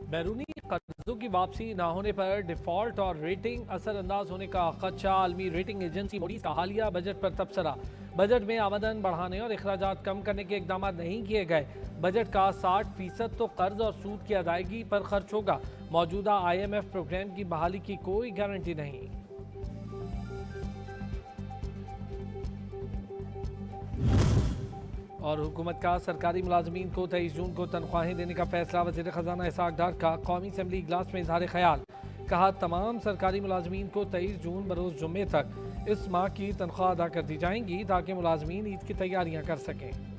बैरूनी कर्जों की वापसी न होने पर डिफॉल्ट और रेटिंग असरअंदाज होने का खदशा। आलमी रेटिंग एजेंसी मूडीज का हालिया बजट पर तबसरा। बजट में आमदन बढ़ाने और अखराजात कम करने के इकदाम नहीं किए गए। बजट का 60% तो कर्ज और सूद की अदायगी पर खर्च होगा। मौजूदा IMF प्रोग्राम की बहाली की कोई गारंटी नहीं। और हुकूमत का सरकारी मुलाजमीन को 23 जून को तनख्वाहें देने का फैसला। वज़ीर ख़जाना इसहाक डार का कौमी असम्बली इजलास में इजहार ख्याल। कहा, तमाम सरकारी मुलाजमीन को 23 जून बरोज़ जुम्मे तक इस माह की तनख्वाह अदा कर दी जाएंगी ताकि मुलाजमीन ईद की तैयारियां कर सकें।